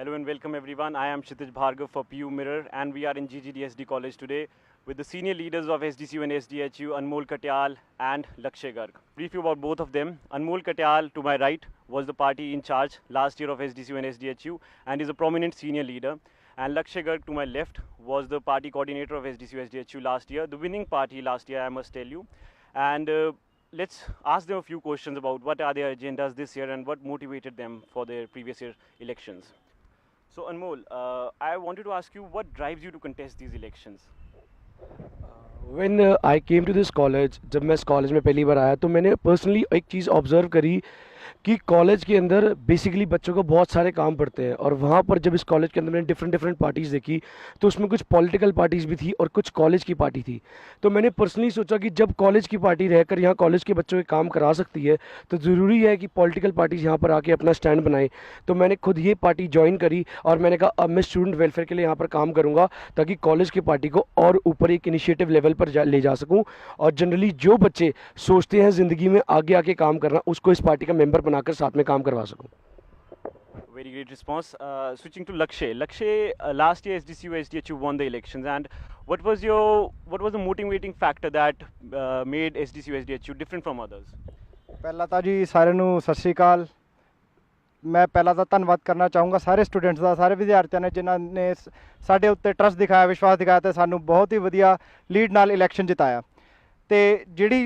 Hello and welcome everyone. I am Kshitij Bhargav for PU Mirror and we are in GGDSD College today with the senior leaders of SDCU and SDHU, Anmol Katyal and Lakshay Garg. Brief you about both of them. Anmol Katyal to my right was the party in charge last year of SDCU and SDHU and is a prominent senior leader. And Lakshay Garg to my left was the party coordinator of SDCU SDHU last year, the winning party last year I must tell you. And let's ask them a few questions about what are their agendas this year and what motivated them for their previous year elections. So Anmol, I wanted to ask you what drives you to contest these elections? When I came to this college, जब मैं इस college में पहली बार आया तो मैंने personally एक चीज़ observe करी कि कॉलेज के अंदर बेसिकली बच्चों को बहुत सारे काम पड़ते हैं और वहाँ पर जब इस कॉलेज के अंदर मैंने डिफरेंट पार्टीज़ देखी तो उसमें कुछ पॉलिटिकल पार्टीज़ भी थी और कुछ कॉलेज की पार्टी थी। तो मैंने पर्सनली सोचा कि जब कॉलेज की पार्टी रहकर यहाँ कॉलेज के बच्चों के काम करा सकती है तो ज़रूरी है कि पॉलिटिकल पार्टीज़ यहाँ पर आके अपना स्टैंड बनाएं। तो मैंने खुद ये पार्टी ज्वाइन करी और मैंने कहा अब मैं स्टूडेंट वेलफेयर के लिए यहाँ पर काम करूँगा ताकि कॉलेज की पार्टी को और ऊपर एक इनिशिएटिव लेवल पर ले जा सकूँ और जनरली जो बच्चे सोचते हैं ज़िंदगी में आगे आके काम करना उसको इस पार्टी का मेम्बर बनाकर साथ में काम करवा सकूँ। Very great response. Switching to Lakshay. Lakshay, last year SDCU SDHU won the elections, and what was the motivating factor that made SDCU SDHU different from others? ਪਹਿਲਾਂ ਤਾਂ ਜੀ ਸਾਰਿਆਂ ਨੂੰ ਸਤਿ ਸ਼੍ਰੀ ਅਕਾਲ। ਮੈਂ ਪਹਿਲਾਂ ਤਾਂ ਧੰਨਵਾਦ ਕਰਨਾ ਚਾਹੂੰਗਾ ਸਾਰੇ ਸਟੂਡੈਂਟਸ ਦਾ, ਸਾਰੇ ਵਿਦਿਆਰਥੀਆਂ ਨੇ ਜਿਨ੍ਹਾਂ ਨੇ ਸਾਡੇ ਉੱਤੇ ਟਰਸਟ ਦਿਖਾਇਆ, ਵਿਸ਼ਵਾਸ ਦਿਖਾਇਆ ਤੇ ਸਾਨੂੰ ਬਹੁਤ ਹੀ ਵਧੀਆ ਲੀਡ ਨਾਲ ਇਲੈਕਸ਼ਨ ਜਿਤਾਇਆ। ਤੇ ਜਿਹੜੀ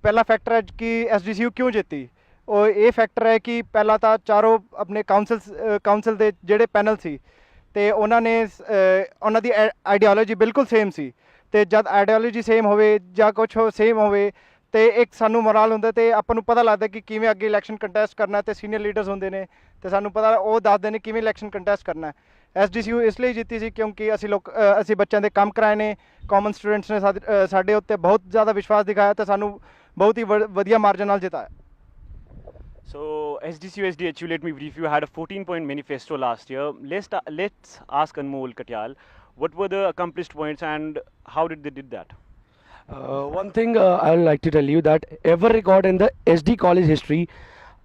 ਪਹਿਲਾ ਫੈਕਟਰ ਹੈ ਕਿ SDCU ਕਿਉਂ ਜਿੱਤੀ, ਉਹ ਇਹ ਫੈਕਟਰ ਹੈ ਕਿ ਪਹਿਲਾਂ ਤਾਂ ਚਾਰੋਂ ਆਪਣੇ ਕਾਉਂਸਲ ਦੇ ਜਿਹੜੇ ਪੈਨਲ ਸੀ ਤੇ ਉਹਨਾਂ ਨੇ ਉਹਨਾਂ ਦੀ ਆਈਡੀਓਲੋਜੀ ਬਿਲਕੁਲ ਸੇਮ ਸੀ ਤੇ ਜਦ ਆਈਡੀਓਲੋਜੀ ਸੇਮ ਹੋਵੇ ਜਾਂ ਕੁਝ ਸੇਮ ਹੋਵੇ ਤੇ ਇੱਕ ਸਾਨੂੰ ਮੋਰਲ ਹੁੰਦਾ ਤੇ ਆਪਾਂ ਨੂੰ ਪਤਾ ਲੱਗਦਾ ਕਿ ਕਿਵੇਂ ਅੱਗੇ ਇਲੈਕਸ਼ਨ ਕੰਟੈਸਟ ਕਰਨਾ ਤੇ ਸੀਨੀਅਰ ਲੀਡਰਸ ਹੁੰਦੇ ਨੇ ਤੇ ਸਾਨੂੰ ਪਤਾ ਉਹ ਦੱਸਦੇ ਨੇ ਕਿਵੇਂ ਇਲੈਕਸ਼ਨ ਕੰਟੈਸਟ ਕਰਨਾ। SDCU ਇਸ ਲਈ ਜਿੱਤੀ ਸੀ ਕਿਉਂਕਿ ਅਸੀਂ ਬੱਚਿਆਂ ਦੇ ਕੰਮ ਕਰਾਏ ਨੇ, ਕਾਮਨ ਸਟੂਡੈਂਟਸ ਨੇ ਸਾਡੇ ਉੱਤੇ ਬਹੁਤ ਜ਼ਿਆਦਾ ਵਿਸ਼ਵਾਸ ਦਿਖਾਇਆ ਤੇ ਸਾਨੂੰ ਬਹੁਤ ਹੀ ਵਧੀਆ ਮਾਰਜਨ ਨਾਲ ਜਿਤਾਇਆ। So SDCU SDHU, let me brief you, had a 14-point manifesto last year. Let's ask Anmol Katyal, what were the accomplished points and how did they did that? One thing I would like to tell you that ever record in the SD college history,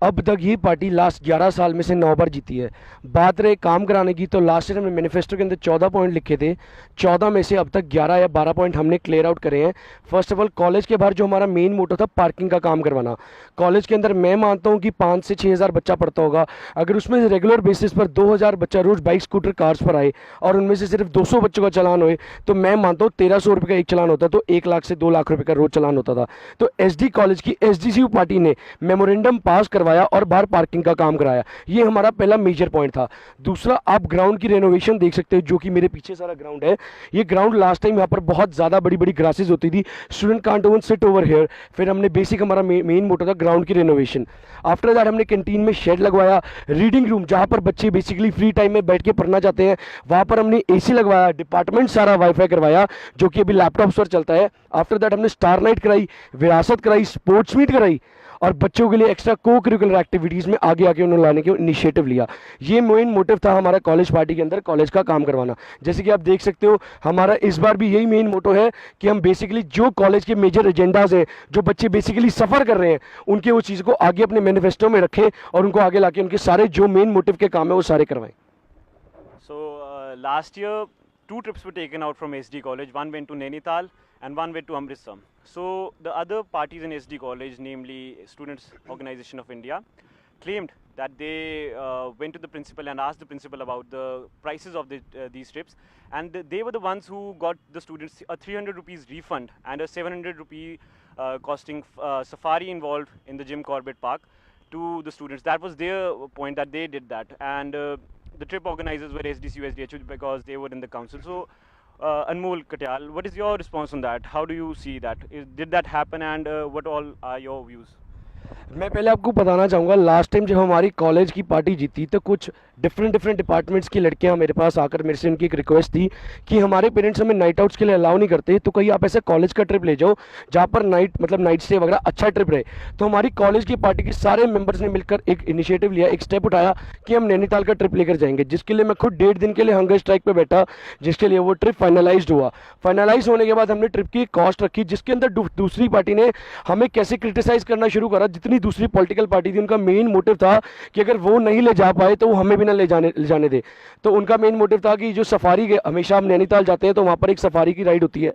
अब तक ये party last 11 साल में से 9 बार जीती है। बात रहे काम कराने की तो लास्ट ईयर हमने मैनिफेस्टो के अंदर 14 पॉइंट लिखे थे, 14 में से अब तक 11 या 12 पॉइंट हमने क्लियर आउट करे हैं। फर्स्ट ऑफ ऑल कॉलेज के बाहर जो हमारा मेन मोटो था पार्किंग का काम करवाना। कॉलेज के अंदर मैं मानता हूँ कि 5 से 6 हज़ार बच्चा पढ़ता होगा, अगर उसमें रेगुलर बेसिस पर 2000 बच्चा रोज़ बाइक स्कूटर कार्स पर आए और उनमें से सिर्फ 200 बच्चों का चलान होए तो मैं मानता हूँ 1300 रुपये का एक चलान होता तो 1 लाख से 2 लाख रुपये का रोज चलान होता था। तो SD कॉलेज की SDCU पार्टी ने मेमोरेंडम पास करवाया और बाहर पार्किंग का काम कराया। ये हमारा पहला मेजर पॉइंट था। दूसरा, आप ग्राउंड की रेनोवेशन देख सकते हो जो कि मेरे पीछे सारा ग्राउंड है। ये ग्राउंड लास्ट टाइम यहाँ पर बहुत ज़्यादा बड़ी ग्रासेस होती थी, student can't even sit over here. फिर हमने बेसिक हमारा मेन मोटो था ग्राउंड की रेनोवेशन। आफ्टर दैट हमने कैंटीन में शेड लगवाया, रीडिंग रूम जहाँ पर बच्चे बेसिकली फ्री टाइम में बैठ के पढ़ना चाहते हैं वहाँ पर हमने AC लगवाया, डिपार्टमेंट सारा वाईफाई करवाया जो कि अभी लैपटॉप्स पर चलता है। आफ्टर दैट हमने स्टार नाइट कराई, विरासत कराई, स्पोर्ट्स मीट कराई और बच्चों के लिए एक्स्ट्रा को करिकुलर एक्टिविटीज़ में आगे उन्होंने लाने के इनिशिएटिव लिया। ये मेन मोटिव था हमारा कॉलेज पार्टी के अंदर कॉलेज का काम करवाना। जैसे कि आप देख सकते हो हमारा इस बार भी यही मेन मोटो है कि हम बेसिकली जो कॉलेज के मेजर एजेंडाज हैं, जो बच्चे बेसिकली सफ़र कर रहे हैं, उनके वो चीज़ को आगे अपने मैनिफेस्टो में रखें और उनको आगे लाके उनके सारे जो मेन मोटिव के काम है वो सारे करवाएं। So last year 2 trips were taken out from SD college. One went to Nainital and one went to Amritsar. So the other parties in SD college, namely Students Organization of India, claimed that they went to the principal and asked the principal about the prices of these trips, and they were the ones who got the students a 300 rupees refund and a 700 rupee costing safari involved in the Jim Corbett Park to the students. That was their point, that they did that, and the trip organizers were SDCU SDHU because they were in the council. So Anmol Katyal, what is your response on that? How do you see that? Did that happen, and what all are your views? मैं पहले आपको बताना चाहूँगा, last time जब हमारी college की party जीती तो कुछ डिफरेंट डिपार्टमेंट्स की लड़कियां मेरे पास आकर मेरे से उनकी एक रिक्वेस्ट थी कि हमारे पेरेंट्स हमें नाइट आउट्स के लिए अलाउ नहीं करते, तो कहीं आप ऐसे कॉलेज का ट्रिप ले जाओ जहाँ पर नाइट स्टे वगैरह अच्छा ट्रिप रहे। तो हमारी कॉलेज की पार्टी के सारे मेंबर्स ने मिलकर एक इनिशिएटिव लिया, एक स्टेप उठाया कि हम नैनीताल का ट्रिप लेकर जाएंगे, जिसके लिए मैं खुद 1.5 दिन के लिए हंगर स्ट्राइक पर बैठा, जिसके लिए वो ट्रिप फाइनलाइज हुआ। फाइनलाइज होने के बाद हमने ट्रिप की कॉस्ट रखी, जिसके अंदर दूसरी पार्टी ने हमें कैसे क्रिटिसाइज करना शुरू करा, जितनी दूसरी पॉलिटिकल पार्टी थी उनका मेन मोटिव था कि अगर वो नहीं ले जा पाए तो वो हमें भी ना ले जाने दे। तो उनका मेन मोटिव था कि जो सफारी के हमेशा हम नैनीताल जाते हैं तो वहाँ पर एक सफारी की राइड होती है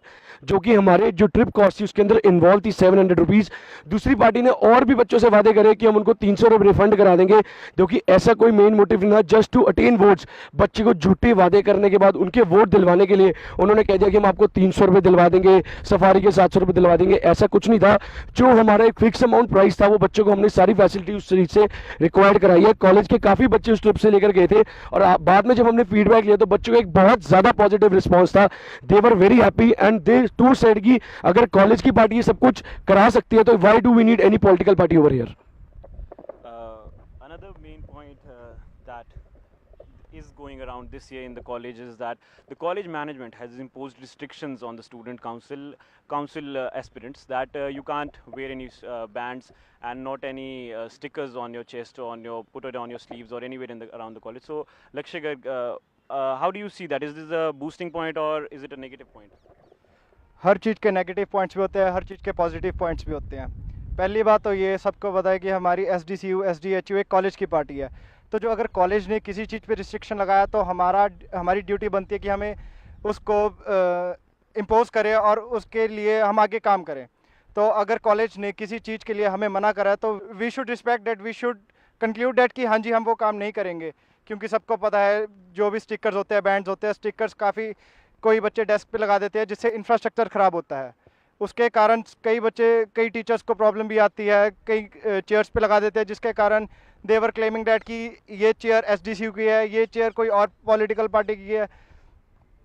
जो कि हमारे जो ट्रिप कॉस्ट थी उसके अंदर इन्वॉल्व थी 700 रुपीज़। दूसरी पार्टी ने और भी बच्चों से वादे करे कि हम उनको 300 रुपये रिफंड करा देंगे, जो कि ऐसा कोई मेन मोटिव नहीं था, जस्ट टू अटेन वोट्स। बच्चे को झूठे वादे करने के बाद उनके वोट दिलवाने के लिए उन्होंने कह दिया कि हम आपको 300 रुपये दिलवा देंगे, सफारी के 700 रुपये दिलवा देंगे। ऐसा कुछ नहीं था। जो हमारा एक फिक्स अमाउंट प्राइस था वो बच्चों को हमने सारी फैसिलिटी उस चीज से रिक्वायर्ड कराई है। कॉलेज के काफ़ी बच्चे उस ट्रिप से लेकर गए थे और बाद में जब हमने फीडबैक लिया तो बच्चों का एक बहुत ज़्यादा पॉजिटिव रिस्पॉन्स था। They were very happy and they too said कि अगर कॉलेज की पार्टी ये सब कुछ करा सकती है तो why do we need any political party over here. Another main point that is going around this year in the college is that the college management has imposed restrictions on the student council aspirants that you can't wear any bands and not any stickers on your chest or put it on your sleeves or anywhere around the college. So Lakshya Garg, how do you see that? Is this a boosting point or is it a negative point? हर चीज़ के negative points भी होते हैं, हर चीज़ के positive points भी होते हैं। पहली बात तो ये सबको पता है कि हमारी SDCU SDHU एक कॉलेज की पार्टी है, तो जो अगर कॉलेज ने किसी चीज़ पे रिस्ट्रिक्शन लगाया तो हमारी ड्यूटी बनती है कि हमें उसको इम्पोज करें और उसके लिए हम आगे काम करें। तो अगर कॉलेज ने किसी चीज़ के लिए हमें मना करा है तो we should respect that, we should conclude that कि हाँ जी हम वो काम नहीं करेंगे, क्योंकि सबको पता है जो भी स्टिकर्स होते हैं, बैंड्स होते हैं, स्टिकर्स काफ़ी कोई बच्चे डेस्क पे लगा देते हैं जिससे इंफ्रास्ट्रक्चर ख़राब होता है। उसके कारण कई टीचर्स को प्रॉब्लम भी आती है, कई चेयर्स पे लगा देते हैं जिसके कारण देवर क्लेमिंग डैट कि ये चेयर SDCU की है, ये चेयर कोई और पॉलिटिकल पार्टी की है।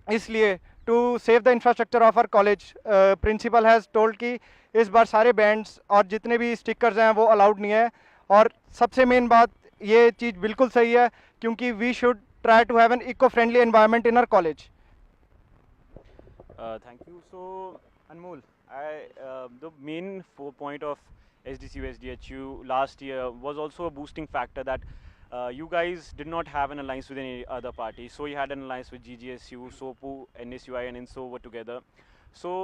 इसलिए to save the infrastructure of our college, principal has told कि इस बार सारे बैंड्स और जितने भी स्टिकर्स हैं वो अलाउड नहीं है। और सबसे मेन बात ये चीज़ बिल्कुल सही है क्योंकि we should try to have an eco friendly environment in our college. Thank you. So, Anmol, the main point of SDCU SDHU last year was also a boosting factor that you guys did not have an alliance with any other party. So you had an alliance with GGSU, SOPU, NSUI, and INSO were together. So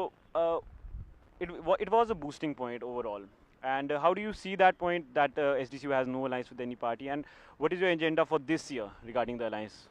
it was a boosting point overall. And how do you see that point that SDCU has no alliance with any party? And what is your agenda for this year regarding the alliance?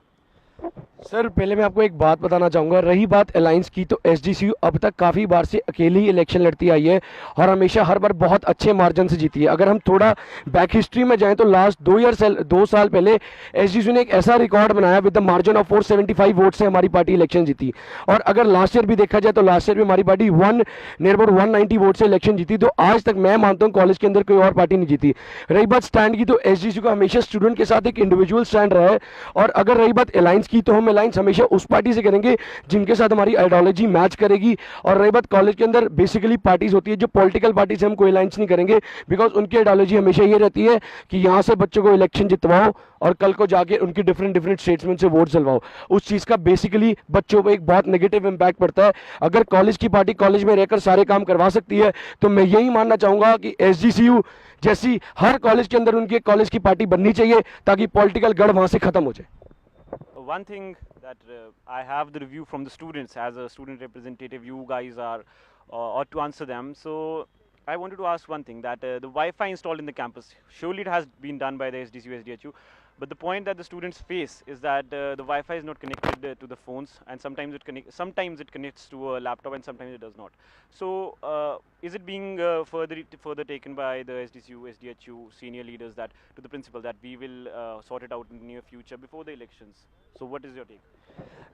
Sir पहले मैं आपको एक बात बताना चाहूँगा, रही बात alliance की तो SDCU अब तक काफ़ी बार से अकेली इलेक्शन लड़ती आई है और हमेशा हर बार बहुत अच्छे मार्जिन से जीती है। अगर हम थोड़ा बैक हिस्ट्री में जाएं तो लास्ट 2 साल पहले SDCU ने एक ऐसा रिकॉर्ड बनाया with the margin of 475 vote से हमारी पार्टी इलेक्शन जीती। और अगर लास्ट ईयर भी देखा जाए तो लास्ट ईयर भी हमारी पार्टी नियर अबाउट 190 वोट से इलेक्शन जीती। तो आज तक मैं मानता हूँ कॉलेज के अंदर कोई और पार्टी नहीं जीती। रही बात स्टैंड की तो SDCU का हमेशा स्टूडेंट के साथ एक इंडिविजुअल स्टैंड रहा है। और अगर रही बात अलायंस की तो हम अलायंस हमेशा उस पार्टी से करेंगे जिनके साथ हमारी आइडियोलॉजी मैच करेगी। और रही बात कॉलेज के अंदर बेसिकली पार्टीज होती है, जो पॉलिटिकल पार्टी से हम कोई अलायंस नहीं करेंगे बिकॉज उनकी आइडियोलॉजी हमेशा ये रहती है कि यहाँ से बच्चों को इलेक्शन जितवाओ और कल को जाके उनकी डिफरेंट स्टेट्स में उनसे वोट दिलवाओ। उस चीज़ का बेसिकली बच्चों पर एक बहुत नेगेटिव इंपैक्ट पड़ता है। अगर कॉलेज की पार्टी कॉलेज में रहकर सारे काम करवा सकती है तो मैं यही मानना चाहूँगा कि SDCU जैसी हर कॉलेज के अंदर उनकी एक कॉलेज की पार्टी बननी चाहिए ताकि पॉलिटिकल गढ़ वहाँ से खत्म हो जाए। One thing that I have the review from the students as a student representative, you guys are or to answer them. So I wanted to ask one thing that the Wi-Fi installed in the campus, surely it has been done by the SDCU SDHU, but the point that the students face is that the Wi-Fi is not connected to the phones, and sometimes it connects to a laptop and sometimes it does not. So is it being further taken by the SDCU SDHU senior leaders that to the principal that we will sort it out in the near future before the elections? So what is your take?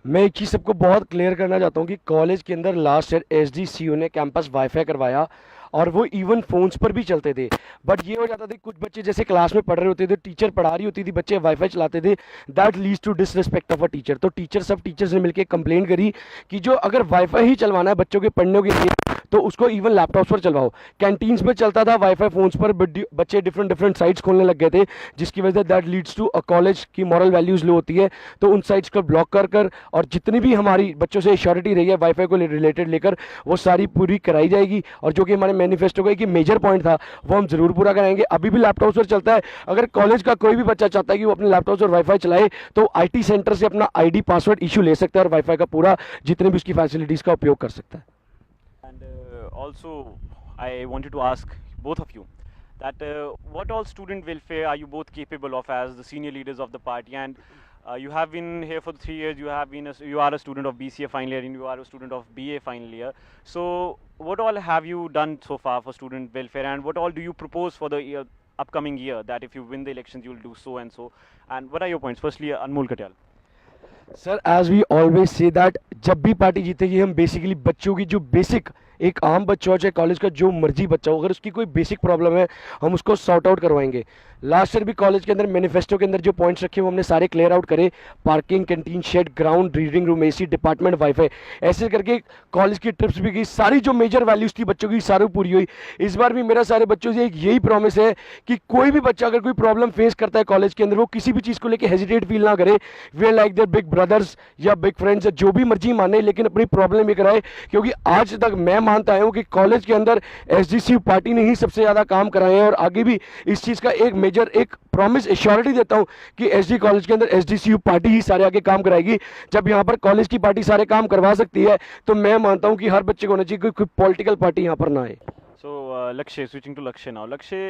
मैं एक चीज़ सबको बहुत clear करना चाहता हूँ कि college के अंदर लास्ट ईयर SDCU ने कैंपस वाईफाई करवाया और वो इवन फ़ोन्स पर भी चलते थे। बट ये हो जाता था कुछ बच्चे जैसे क्लास में पढ़ रहे होते थे, टीचर पढ़ा रही होती थी, बच्चे वाईफाई चलाते थे, that leads to disrespect of a teacher. तो टीचर्स ने मिलकर कंप्लेन करी कि जो अगर वाईफाई ही चलवाना है बच्चों के पढ़ने के लिए तो उसको इवन लैपटॉप्स पर चलवाओ। कैंटीन्स में चलता था वाईफाई, फ़ोन्स पर बच्चे डिफरेंट साइट्स खोलने लग गए थे, जिसकी वजह से that leads to a college की मॉरल वैल्यूज़ लो होती है। तो उन साइट्स को ब्लॉक कर और जितनी भी हमारी बच्चों से श्योरिटी रही है वाईफाई को रिलेटेड लेकर वो सारी पूरी कराई जाएगी। और जो कि हमारे मैनिफेस्टो का एक मेजर पॉइंट था वो हम जरूर पूरा कराएंगे। अभी भी लैपटॉप्स पर चलता है। अगर कॉलेज का कोई भी बच्चा चाहता है कि वो अपने लैपटॉप्स और वाईफाई चलाए तो IT सेंटर से अपना ID पासवर्ड इशू ले सकता है और वाईफाई का पूरा जितने भी उसकी फैसिलिटीज़ का उपयोग कर सकता है। And also I wanted to ask both of you that what all student welfare are you both capable of as the senior leaders of the party? And you have been here for 3 years. You are a student of BCA final year, and you are a student of BA final year. So, what all have you done so far for student welfare, and what all do you propose for the upcoming year? That if you win the elections, you will do so and so. And what are your points? Firstly, Anmol Katyal. Sir as we always say that जब भी party जीतेगी हम basically बच्चों की जो basic एक आम बच्चा हो चाहे कॉलेज का जो मर्जी बच्चा हो अगर उसकी कोई बेसिक प्रॉब्लम है हम उसको सॉर्ट आउट करवाएंगे। लास्ट ईयर भी कॉलेज के अंदर मैनिफेस्टो के अंदर जो पॉइंट्स रखे वो हमने सारे क्लियर आउट करे। Parking, canteen, shed, ground, reading room, AC, department, wifi, ऐसे करके कॉलेज की ट्रिप्स भी गई। सारी जो मेजर वैल्यूज थी बच्चों की सारी पूरी हुई। इस बार भी मेरा सारे बच्चों से एक यही प्रॉमिस है कि कोई भी बच्चा अगर कोई प्रॉब्लम फेस करता है कॉलेज के अंदर वो किसी भी चीज़ को लेकर हेजिटेट फील ना करे। We are like their big brothers या बिग फ्रेंड्स, जो भी मर्जी माने लेकिन अपनी प्रॉब्लम लेकर आए। क्योंकि आज तक मैं मानता आया हूँ कि कॉलेज के अंदर एसडीसीयू पार्टी ने ही सबसे ज़्यादा काम कराए हैं और आगे भी इस चीज़ का एक मेजर एक प्रॉमिस एश्योरिटी देता हूं कि एसडी कॉलेज के अंदर एसडीसीयू पार्टी ही सारे आगे काम कराएगी। जब यहां पर कॉलेज की पार्टी सारे काम करवा सकती है तो मैं मानता हूं कि हर बच्चे को होना चाहिए कोई पॉलिटिकल पार्टी यहां पर ना आए। So Lakshay, switching to Lakshay now. Lakshay,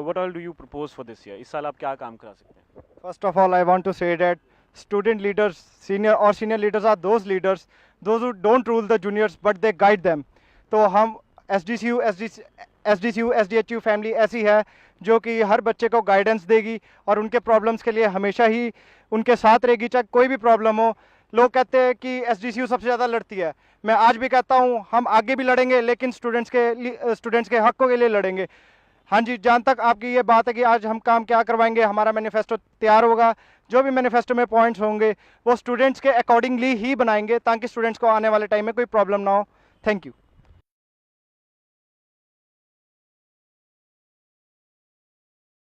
what all do you propose for this year? इस साल आप क्या काम करा सकते हैं? First of all, I want to say that student leaders, senior leaders are those leaders, those who don't rule the juniors but they guide them. तो हम SDCU, SDHU फैमिली ऐसी है जो कि हर बच्चे को गाइडेंस देगी और उनके प्रॉब्लम्स के लिए हमेशा ही उनके साथ रहेगी, चाहे कोई भी प्रॉब्लम हो। लोग कहते हैं कि SDCU सबसे ज़्यादा लड़ती है, मैं आज भी कहता हूँ हम आगे भी लड़ेंगे लेकिन स्टूडेंट्स के हकों के लिए लड़ेंगे। हाँ जी, जहाँ तक आपकी ये बात है कि आज हम काम क्या करवाएंगे, हमारा मैनिफेस्टो तैयार होगा। जो भी मैनिफेस्टो में पॉइंट्स होंगे वो स्टूडेंट्स के अकॉर्डिंगली ही बनाएंगे ताकि स्टूडेंट्स को आने वाले टाइम में कोई प्रॉब्लम ना हो। Thank you.